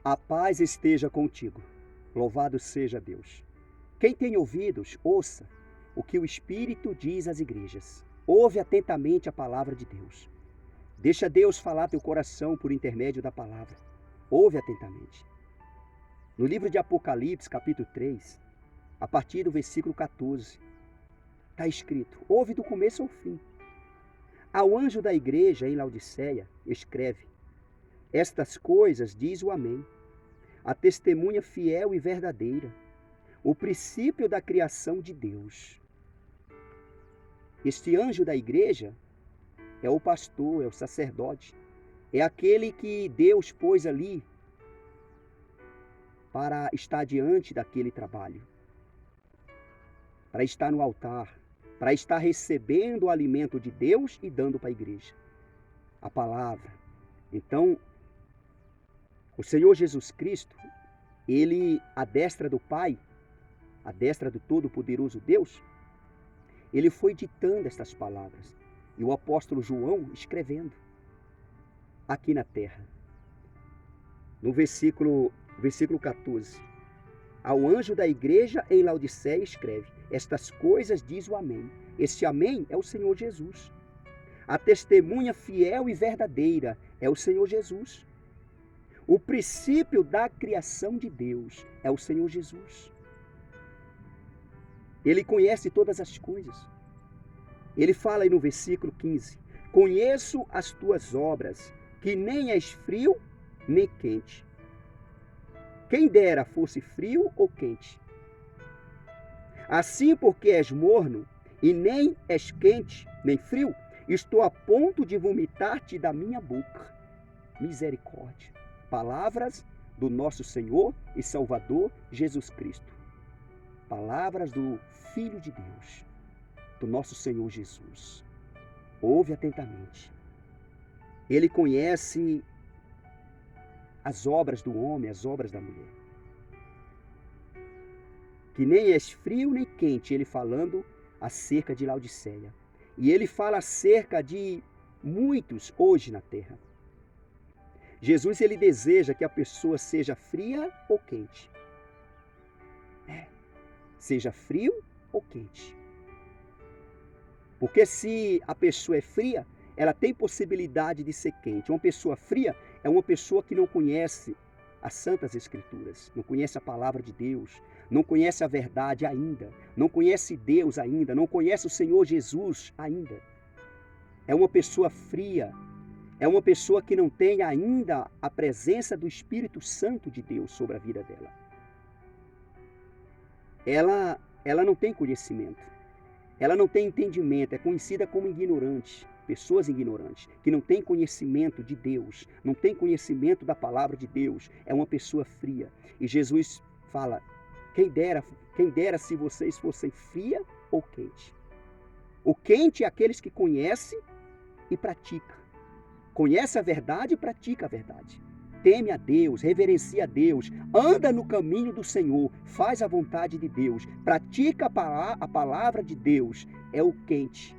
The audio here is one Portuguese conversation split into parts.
A paz esteja contigo. Louvado seja Deus. Quem tem ouvidos, ouça o que o Espírito diz às igrejas. Ouve atentamente a palavra de Deus. Deixa Deus falar teu coração por intermédio da palavra. Ouve atentamente. No livro de Apocalipse, capítulo 3, a partir do versículo 14, está escrito: ouve do começo ao fim. Ao anjo da igreja em Laodiceia, escreve: estas coisas diz o Amém, a testemunha fiel e verdadeira, o princípio da criação de Deus. Este anjo da igreja é o pastor, é o sacerdote, é aquele que Deus pôs ali para estar diante daquele trabalho, para estar no altar, para estar recebendo o alimento de Deus e dando para a igreja a palavra. Então, o Senhor Jesus Cristo, ele, à destra do Pai, à destra do Todo-Poderoso Deus, ele foi ditando estas palavras e o apóstolo João escrevendo aqui na terra. No versículo 14, ao anjo da igreja em Laodiceia escreve: estas coisas diz o Amém. Este Amém é o Senhor Jesus. A testemunha fiel e verdadeira é o Senhor Jesus. O princípio da criação de Deus é o Senhor Jesus. Ele conhece todas as coisas. Ele fala aí no versículo 15: conheço as tuas obras, que nem és frio nem quente. Quem dera fosse frio ou quente. Assim, porque és morno e nem és quente nem frio, estou a ponto de vomitar-te da minha boca. Misericórdia. Palavras do nosso Senhor e Salvador Jesus Cristo. Palavras do Filho de Deus, do nosso Senhor Jesus. Ouve atentamente. Ele conhece as obras do homem, as obras da mulher. Que nem és frio nem quente, ele falando acerca de Laodiceia. E ele fala acerca de muitos hoje na terra. Jesus, ele deseja que a pessoa seja fria ou quente. Seja frio ou quente. Porque se a pessoa é fria, ela tem possibilidade de ser quente. Uma pessoa fria é uma pessoa que não conhece as Santas Escrituras, não conhece a palavra de Deus, não conhece a verdade ainda, não conhece Deus ainda, não conhece o Senhor Jesus ainda. É uma pessoa fria, é uma pessoa que não tem ainda a presença do Espírito Santo de Deus sobre a vida dela. Ela não tem conhecimento, ela não tem entendimento, é conhecida como ignorante. Pessoas ignorantes, que não têm conhecimento de Deus, não têm conhecimento da palavra de Deus, é uma pessoa fria. E Jesus fala: quem dera se vocês fossem fria ou quente. O quente é aqueles que conhecem e praticam. Conhece a verdade e pratica a verdade. Teme a Deus, reverencia a Deus, anda no caminho do Senhor, faz a vontade de Deus, pratica a palavra de Deus. É o quente.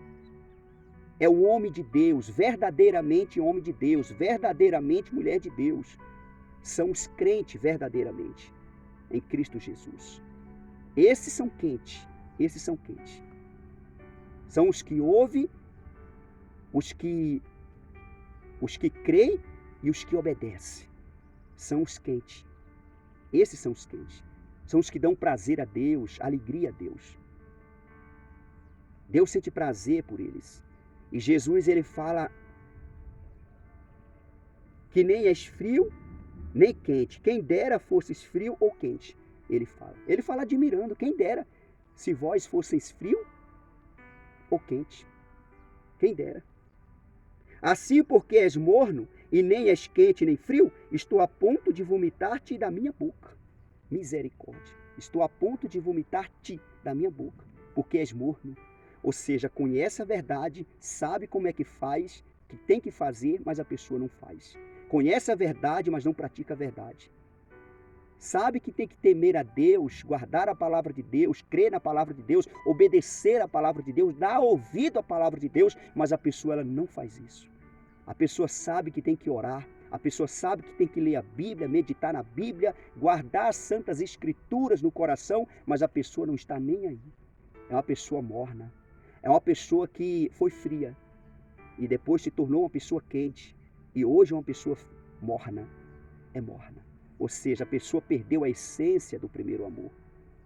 É o homem de Deus, verdadeiramente homem de Deus, verdadeiramente mulher de Deus. São os crentes verdadeiramente em Cristo Jesus. Esses são quentes, esses são quentes. São os que ouvem, os que creem e os que obedecem. São os quentes. Esses são os quentes. São os que dão prazer a Deus, alegria a Deus. Deus sente prazer por eles. E Jesus, ele fala que nem és frio, nem quente. Quem dera fosses frio ou quente, ele fala. Ele fala admirando, quem dera se vós fosseis frio ou quente. Quem dera. Assim, porque és morno e nem és quente nem frio, estou a ponto de vomitar-te da minha boca. Misericórdia. Estou a ponto de vomitar-te da minha boca, porque és morno. Ou seja, conhece a verdade, sabe como é que faz, que tem que fazer, mas a pessoa não faz. Conhece a verdade, mas não pratica a verdade. Sabe que tem que temer a Deus, guardar a palavra de Deus, crer na palavra de Deus, obedecer a palavra de Deus, dar ouvido à palavra de Deus, mas a pessoa ela não faz isso. A pessoa sabe que tem que orar, A pessoa sabe que tem que ler a Bíblia, meditar na Bíblia, guardar as santas escrituras no coração, mas a pessoa não está nem aí. É uma pessoa morna. É uma pessoa que foi fria e depois se tornou uma pessoa quente. E hoje é uma pessoa morna. É morna. Ou seja, a pessoa perdeu a essência do primeiro amor.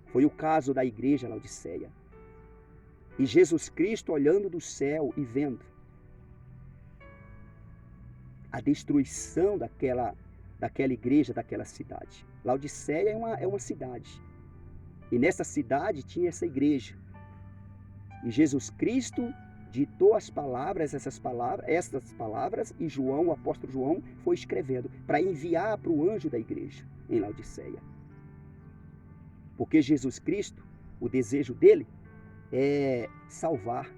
Foi o caso da igreja Laodiceia. E Jesus Cristo olhando do céu e vendo a destruição daquela igreja, daquela cidade. Laodiceia é uma cidade. E nessa cidade tinha essa igreja. E Jesus Cristo ditou essas palavras, e João, o apóstolo João, foi escrevendo para enviar para o anjo da igreja em Laodiceia. Porque Jesus Cristo, o desejo dele é salvar,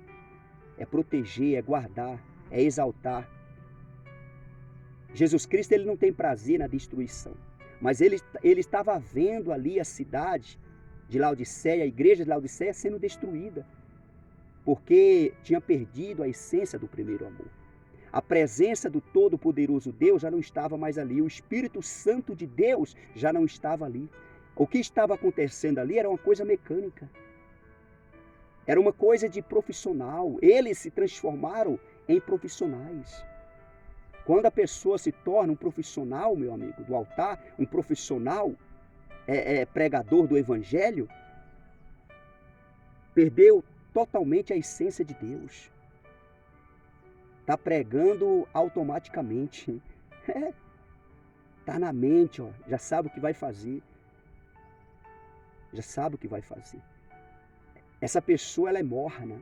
é proteger, é guardar, é exaltar. Jesus Cristo, ele não tem prazer na destruição, mas ele estava vendo ali a cidade de Laodiceia, a igreja de Laodiceia sendo destruída, porque tinha perdido a essência do primeiro amor. A presença do Todo-Poderoso Deus já não estava mais ali, o Espírito Santo de Deus já não estava ali. O que estava acontecendo ali era uma coisa mecânica, era uma coisa de profissional. Eles se transformaram em profissionais. Quando a pessoa se torna um profissional, meu amigo, do altar, um profissional pregador do Evangelho, perdeu totalmente a essência de Deus. Está pregando automaticamente. Está na mente, ó, já sabe o que vai fazer. Já sabe o que vai fazer. Essa pessoa, ela é morna.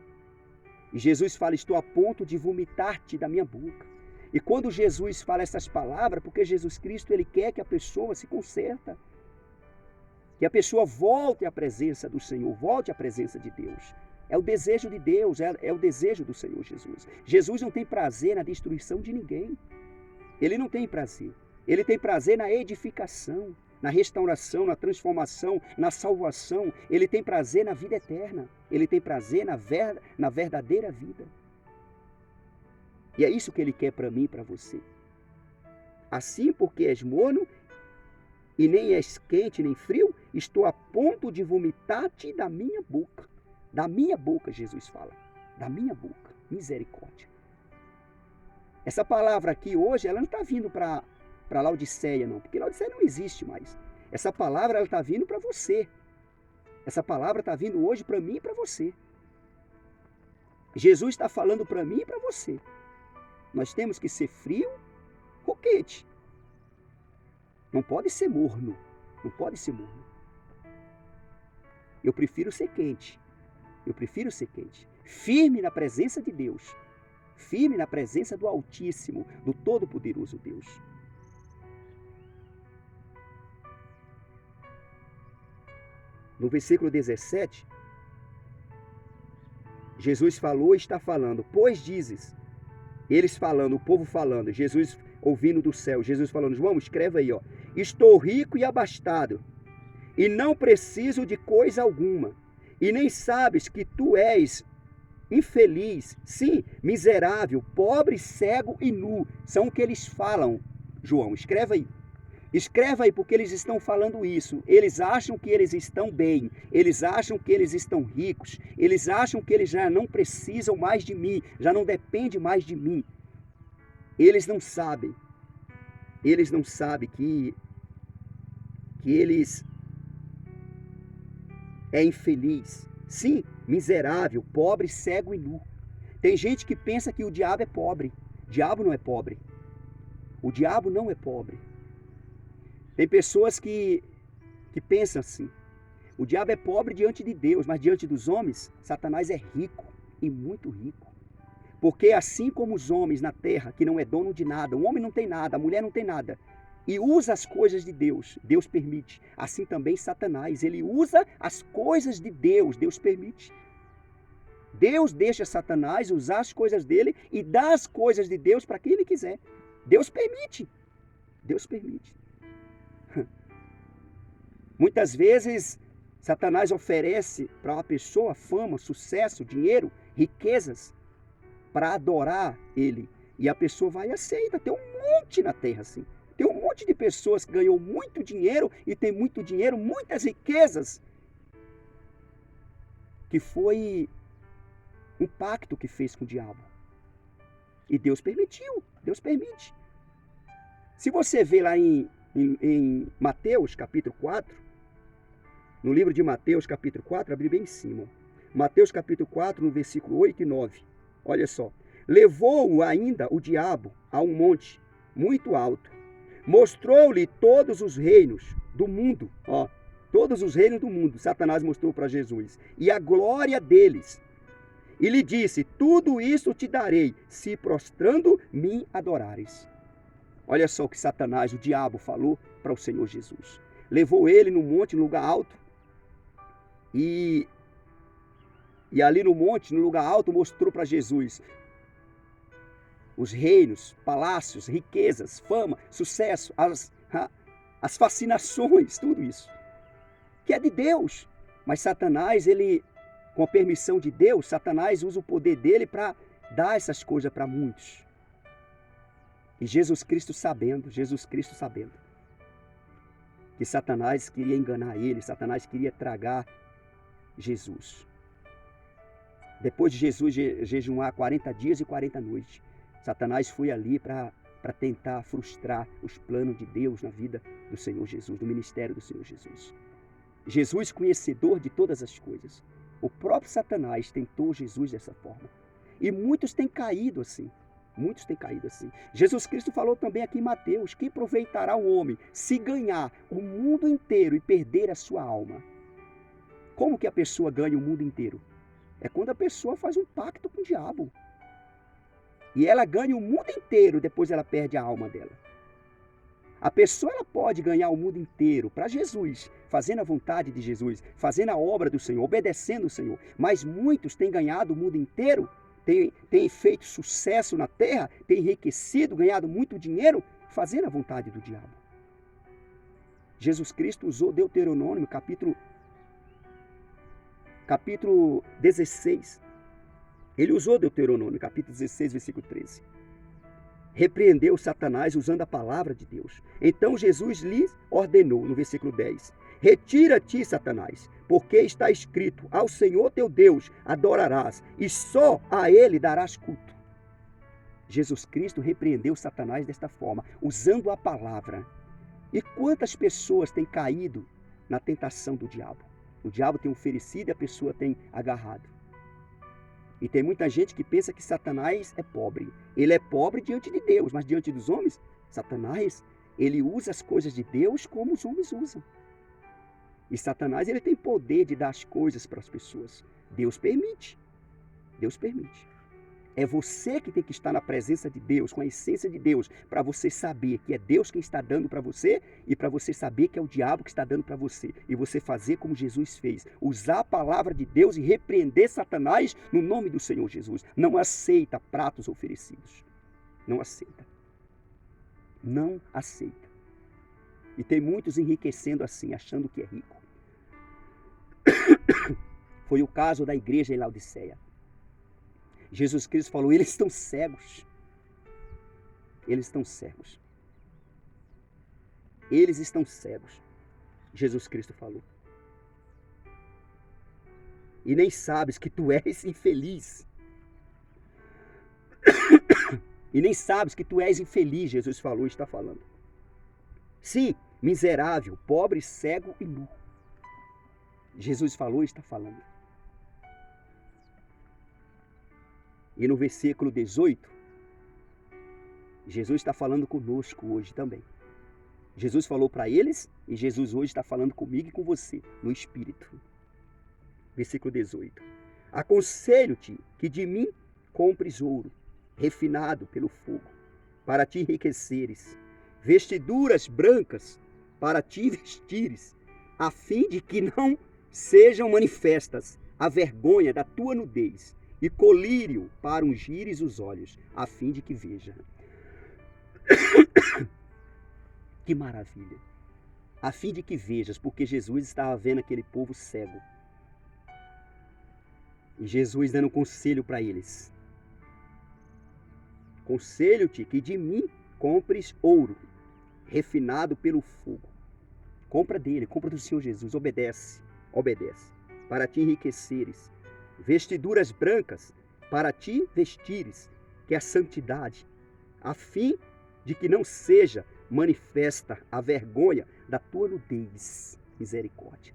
E Jesus fala, estou a ponto de vomitar-te da minha boca. E quando Jesus fala essas palavras, porque Jesus Cristo, ele quer que a pessoa se conserta. Que a pessoa volte à presença do Senhor, volte à presença de Deus. É o desejo de Deus, é o desejo do Senhor Jesus. Jesus não tem prazer na destruição de ninguém. Ele não tem prazer. Ele tem prazer na edificação, na restauração, na transformação, na salvação. Ele tem prazer na vida eterna. Ele tem prazer na verdadeira vida. E é isso que ele quer para mim e para você. Assim, porque és morno e nem és quente nem frio, estou a ponto de vomitar-te da minha boca. Da minha boca, Jesus fala. Da minha boca. Misericórdia. Essa palavra aqui hoje, ela não está vindo para Laodiceia, não. Porque Laodiceia não existe mais. Essa palavra, ela está vindo para você. Essa palavra está vindo hoje para mim e para você. Jesus está falando para mim e para você. Nós temos que ser frio ou quente. Não pode ser morno. Não pode ser morno. Eu prefiro ser quente. Eu prefiro ser quente. Firme na presença de Deus. Firme na presença do Altíssimo, do Todo-Poderoso Deus. No versículo 17, Jesus falou e está falando, pois dizes, eles falando, o povo falando, Jesus ouvindo do céu, Jesus falando, João, escreve aí, ó, estou rico e abastado, e não preciso de coisa alguma, e nem sabes que tu és infeliz, sim, miserável, pobre, cego e nu, são o que eles falam, João, escreve aí. Escreva aí, porque eles estão falando isso. Eles acham que eles estão bem. Eles acham que eles estão ricos. Eles acham que eles já não precisam mais de mim. Já não dependem mais de mim. Eles não sabem. Eles não sabem que eles é infeliz. Sim, miserável, pobre, cego e nu. Tem gente que pensa que o diabo é pobre. O diabo não é pobre. O diabo não é pobre. Tem pessoas que pensam assim, o diabo é pobre diante de Deus, mas diante dos homens, Satanás é rico e muito rico. Porque assim como os homens na terra, que não é dono de nada, o homem não tem nada, a mulher não tem nada, e usa as coisas de Deus, Deus permite. Assim também Satanás, ele usa as coisas de Deus, Deus permite. Deus deixa Satanás usar as coisas dele e dá as coisas de Deus para quem ele quiser. Deus permite. Deus permite. Muitas vezes, Satanás oferece para uma pessoa fama, sucesso, dinheiro, riquezas, para adorar ele. E a pessoa vai e aceita. Tem um monte na terra assim. Tem um monte de pessoas que ganhou muito dinheiro e tem muito dinheiro, muitas riquezas, que foi um pacto que fez com o diabo. E Deus permitiu, Deus permite. Se você vê lá em Mateus capítulo 4, no livro de Mateus capítulo 4, abri bem em cima. Mateus capítulo 4, no versículo 8 e 9. Olha só. Levou-o ainda o diabo a um monte muito alto. Mostrou-lhe todos os reinos do mundo. Ó, todos os reinos do mundo. Satanás mostrou para Jesus. E a glória deles. E lhe disse, tudo isso te darei, se prostrando me adorares. Olha só o que Satanás, o diabo, falou para o Senhor Jesus. Levou ele no monte, no lugar alto. E ali no monte, no lugar alto, mostrou para Jesus os reinos, palácios, riquezas, fama, sucesso, as fascinações, tudo isso. Que é de Deus. Mas Satanás, ele, com a permissão de Deus, Satanás usa o poder dele para dar essas coisas para muitos. E Jesus Cristo sabendo que Satanás queria enganar ele, Satanás queria tragar Jesus. Depois de Jesus jejuar 40 dias e 40 noites, Satanás foi ali para tentar frustrar os planos de Deus na vida do Senhor Jesus, no ministério do Senhor Jesus. Jesus, conhecedor de todas as coisas, o próprio Satanás tentou Jesus dessa forma. E muitos têm caído assim. Muitos têm caído assim. Jesus Cristo falou também aqui em Mateus, que aproveitará o homem se ganhar o mundo inteiro e perder a sua alma. Como que a pessoa ganha o mundo inteiro? É quando a pessoa faz um pacto com o diabo. E ela ganha o mundo inteiro, depois ela perde a alma dela. A pessoa ela pode ganhar o mundo inteiro para Jesus, fazendo a vontade de Jesus, fazendo a obra do Senhor, obedecendo o Senhor. Mas muitos têm ganhado o mundo inteiro, têm feito sucesso na terra, têm enriquecido, ganhado muito dinheiro, fazendo a vontade do diabo. Jesus Cristo usou Deuteronômio, capítulo 16. Ele usou Deuteronômio, capítulo 16, versículo 13. Repreendeu Satanás usando a palavra de Deus. Então Jesus lhe ordenou, no versículo 10, retira-te, Satanás, porque está escrito, ao Senhor teu Deus adorarás, e só a ele darás culto. Jesus Cristo repreendeu Satanás desta forma, usando a palavra. E quantas pessoas têm caído na tentação do diabo? O diabo tem oferecido e a pessoa tem agarrado. E tem muita gente que pensa que Satanás é pobre. Ele é pobre diante de Deus, mas diante dos homens, Satanás, ele usa as coisas de Deus como os homens usam. E Satanás, ele tem poder de dar as coisas para as pessoas. Deus permite. Deus permite. É você que tem que estar na presença de Deus, com a essência de Deus, para você saber que é Deus quem está dando para você e para você saber que é o diabo que está dando para você. E você fazer como Jesus fez, usar a palavra de Deus e repreender Satanás no nome do Senhor Jesus. Não aceita pratos oferecidos. Não aceita. Não aceita. E tem muitos enriquecendo assim, achando que é rico. Foi o caso da igreja em Laodiceia. Jesus Cristo falou, eles estão cegos. Eles estão cegos. Eles estão cegos. Jesus Cristo falou. E nem sabes que tu és infeliz. E nem sabes que tu és infeliz, Jesus falou e está falando. Sim, miserável, pobre, cego e nu. Jesus falou e está falando. E no versículo 18, Jesus está falando conosco hoje também. Jesus falou para eles e Jesus hoje está falando comigo e com você, no Espírito. Versículo 18. Aconselho-te que de mim compres ouro, refinado pelo fogo, para te enriqueceres, vestiduras brancas para te vestires, a fim de que não sejam manifestas a vergonha da tua nudez, e colírio para ungires os olhos, a fim de que veja. Que maravilha! A fim de que vejas, porque Jesus estava vendo aquele povo cego. E Jesus dando um conselho para eles. Conselho-te que de mim compres ouro, refinado pelo fogo. Compra dele, compra do Senhor Jesus, obedece, para te enriqueceres. Vestiduras brancas, para te vestires, que é a santidade, a fim de que não seja manifesta a vergonha da tua nudez. Misericórdia.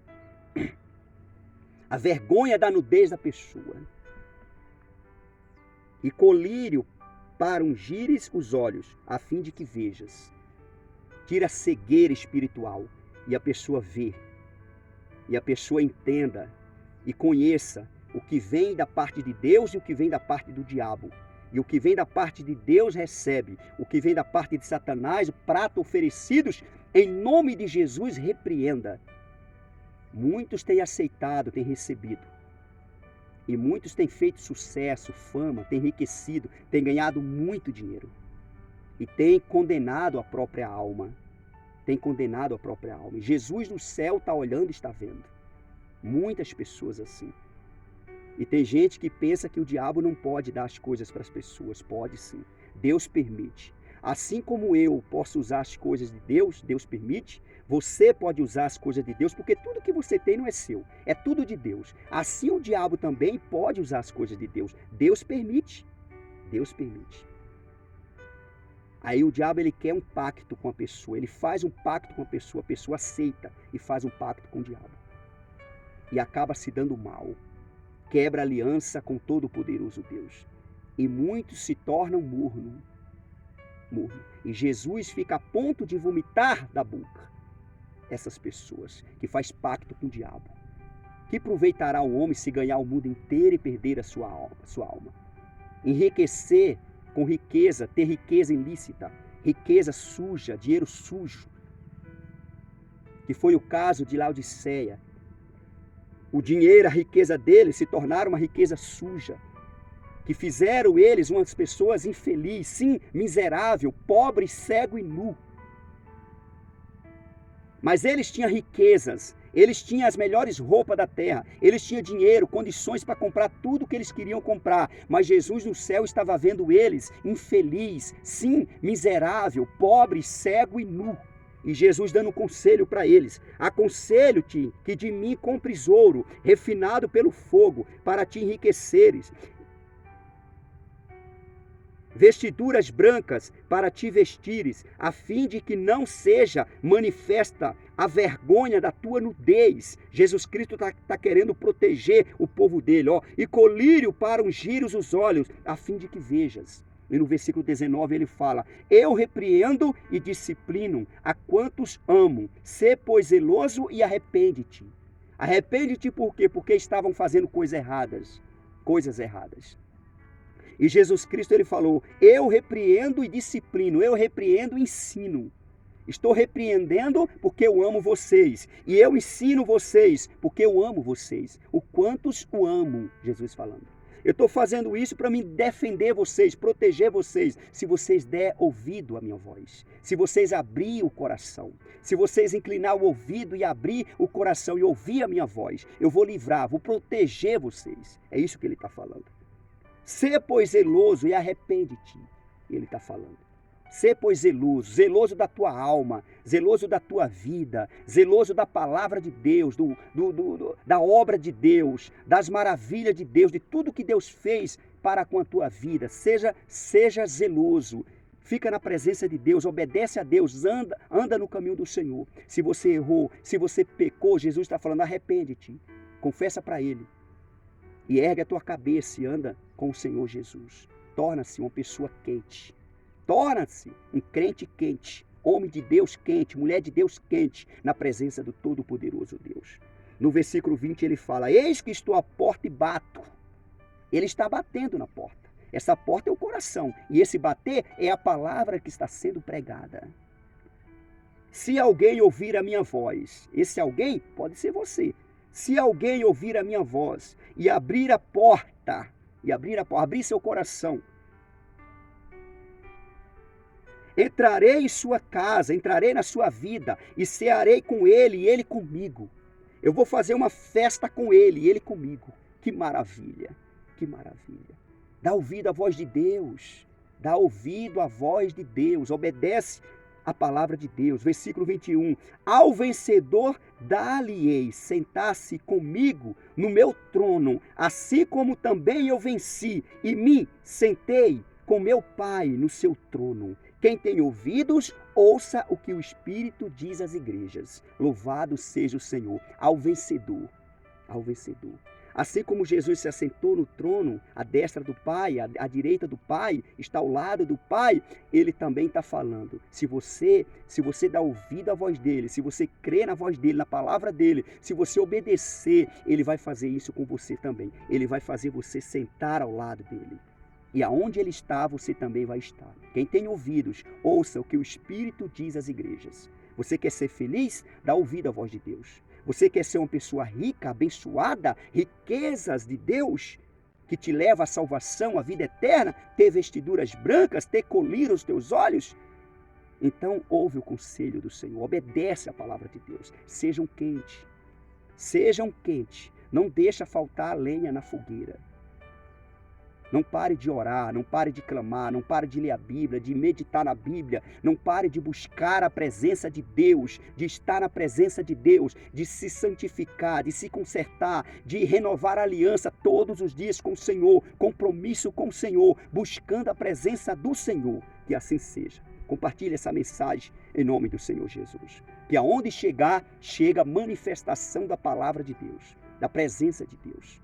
A vergonha da nudez da pessoa. E colírio para ungires os olhos, a fim de que vejas. Tira a cegueira espiritual e a pessoa vê, e a pessoa entenda e conheça o que vem da parte de Deus e o que vem da parte do diabo. E o que vem da parte de Deus recebe, o que vem da parte de Satanás, o prato oferecidos, em nome de Jesus, repreenda. Muitos têm aceitado, têm recebido. E muitos têm feito sucesso, fama, têm enriquecido, têm ganhado muito dinheiro. E têm condenado a própria alma. Tem condenado a própria alma. E Jesus no céu está olhando e está vendo. Muitas pessoas assim. E tem gente que pensa que o diabo não pode dar as coisas para as pessoas. Pode sim. Deus permite. Assim como eu posso usar as coisas de Deus, Deus permite, você pode usar as coisas de Deus, porque tudo que você tem não é seu, é tudo de Deus. Assim o diabo também pode usar as coisas de Deus. Deus permite. Deus permite. Aí o diabo ele quer um pacto com a pessoa, ele faz um pacto com a pessoa aceita e faz um pacto com o diabo. E acaba se dando mal. Quebra aliança com todo-poderoso Deus. E muitos se tornam morno. E Jesus fica a ponto de vomitar da boca essas pessoas que faz pacto com o diabo. Que aproveitará o homem se ganhar o mundo inteiro e perder a sua alma? Enriquecer com riqueza, ter riqueza ilícita, riqueza suja, dinheiro sujo, que foi o caso de Laodiceia. O dinheiro, a riqueza deles se tornaram uma riqueza suja, que fizeram eles umas pessoas infelizes, sim, miserável, pobre, cego e nu. Mas eles tinham riquezas, eles tinham as melhores roupas da terra, eles tinham dinheiro, condições para comprar tudo que eles queriam comprar. Mas Jesus no céu estava vendo eles infeliz, sim, miserável, pobre, cego e nu. E Jesus dando um conselho para eles: aconselho-te que de mim compres ouro, refinado pelo fogo, para te enriqueceres. Vestiduras brancas para te vestires, a fim de que não seja manifesta a vergonha da tua nudez. Jesus Cristo está querendo proteger o povo dele, ó. E colírio para ungir os olhos, a fim de que vejas. E no versículo 19 ele fala: eu repreendo e disciplino a quantos amo. Sê, pois, zeloso e arrepende-te. Arrepende-te por quê? Porque estavam fazendo coisas erradas. E Jesus Cristo ele falou: eu repreendo e disciplino, eu repreendo e ensino. Estou repreendendo porque eu amo vocês. E eu ensino vocês porque eu amo vocês. O quantos o amo, Jesus falando. Eu estou fazendo isso para me defender vocês, proteger vocês. Se vocês der ouvido à minha voz. Se vocês abrir o coração. Se vocês inclinar o ouvido e abrir o coração e ouvir a minha voz. Eu vou livrar, vou proteger vocês. É isso que ele está falando. Sê, pois, zeloso e arrepende-te. Ele está falando. Sê, pois, zeloso, zeloso da tua alma, zeloso da tua vida, zeloso da palavra de Deus, da obra de Deus, das maravilhas de Deus, de tudo que Deus fez para com a tua vida. Seja zeloso, fica na presença de Deus, obedece a Deus, anda no caminho do Senhor. Se você errou, se você pecou, Jesus está falando: arrepende-te, confessa para Ele. E ergue a tua cabeça e anda com o Senhor Jesus. Torna-se uma pessoa quente. Torna-se um crente quente, homem de Deus quente, mulher de Deus quente, na presença do Todo-Poderoso Deus. No versículo 20 ele fala: eis que estou à porta e bato. Ele está batendo na porta. Essa porta é o coração. E esse bater é a palavra que está sendo pregada. Se alguém ouvir a minha voz, esse alguém pode ser você. Se alguém ouvir a minha voz e abrir a porta, abrir seu coração, entrarei em sua casa, entrarei na sua vida e cearei com ele e ele comigo. Eu vou fazer uma festa com ele e ele comigo. Que maravilha, que maravilha. Dá ouvido à voz de Deus. dá ouvido à voz de Deus, obedece a palavra de Deus. Versículo 21. Ao vencedor dar-lhe-ei sentar-se comigo no meu trono, assim como também eu venci e me sentei com meu Pai no seu trono. Quem tem ouvidos, ouça o que o Espírito diz às igrejas. Louvado seja o Senhor. Ao vencedor. Ao vencedor. Assim como Jesus se assentou no trono, à destra do Pai, à direita do Pai, está ao lado do Pai, ele também está falando. Se você dá ouvido à voz dele, se você crê na voz dele, na palavra dele, se você obedecer, ele vai fazer isso com você também. Ele vai fazer você sentar ao lado dele. E aonde ele está, você também vai estar. Quem tem ouvidos, ouça o que o Espírito diz às igrejas. Você quer ser feliz? Dá ouvido à voz de Deus. Você quer ser uma pessoa rica, abençoada, riquezas de Deus, que te leva à salvação, à vida eterna, ter vestiduras brancas, ter colírio aos teus olhos? Então ouve o conselho do Senhor, obedece a palavra de Deus. Sejam quentes, não deixa faltar a lenha na fogueira. Não pare de orar, não pare de clamar, não pare de ler a Bíblia, de meditar na Bíblia, não pare de buscar a presença de Deus, de estar na presença de Deus, de se santificar, de se consertar, de renovar a aliança todos os dias com o Senhor, compromisso com o Senhor, buscando a presença do Senhor. Que assim seja. Compartilhe essa mensagem em nome do Senhor Jesus. Que aonde chegar, chega a manifestação da palavra de Deus, da presença de Deus.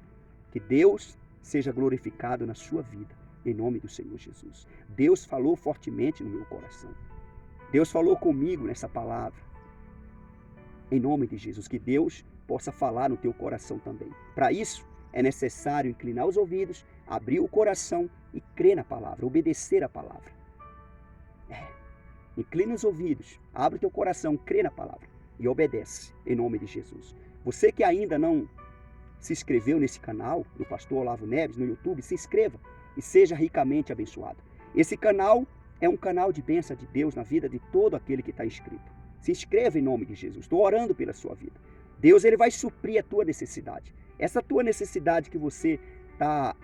Que Deus seja glorificado na sua vida, em nome do Senhor Jesus. Deus falou fortemente no meu coração. Deus falou comigo nessa palavra. Em nome de Jesus, que Deus possa falar no teu coração também. Para isso, é necessário inclinar os ouvidos, abrir o coração e crer na palavra, obedecer a palavra. Inclina os ouvidos, abre o teu coração, crê na palavra e obedece, em nome de Jesus. Você que ainda não se inscreveu nesse canal do Pastor Olavo Neves no YouTube, se inscreva e seja ricamente abençoado. Esse canal é um canal de bênção de Deus na vida de todo aquele que está inscrito. Se inscreva em nome de Jesus. Estou orando pela sua vida. Deus ele vai suprir a tua necessidade. Essa tua necessidade que você está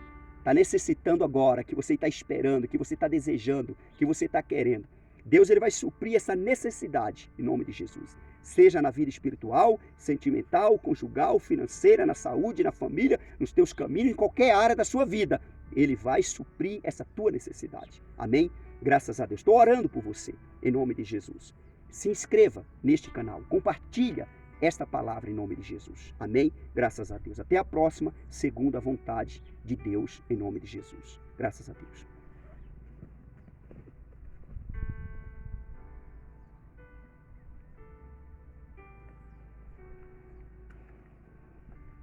necessitando agora, que você está esperando, que você está desejando, que você está querendo. Deus ele vai suprir essa necessidade em nome de Jesus. Seja na vida espiritual, sentimental, conjugal, financeira, na saúde, na família, nos teus caminhos, em qualquer área da sua vida. Ele vai suprir essa tua necessidade. Amém? Graças a Deus. Estou orando por você, em nome de Jesus. Se inscreva neste canal, compartilha esta palavra em nome de Jesus. Amém? Graças a Deus. Até a próxima, segundo a vontade de Deus, em nome de Jesus. Graças a Deus.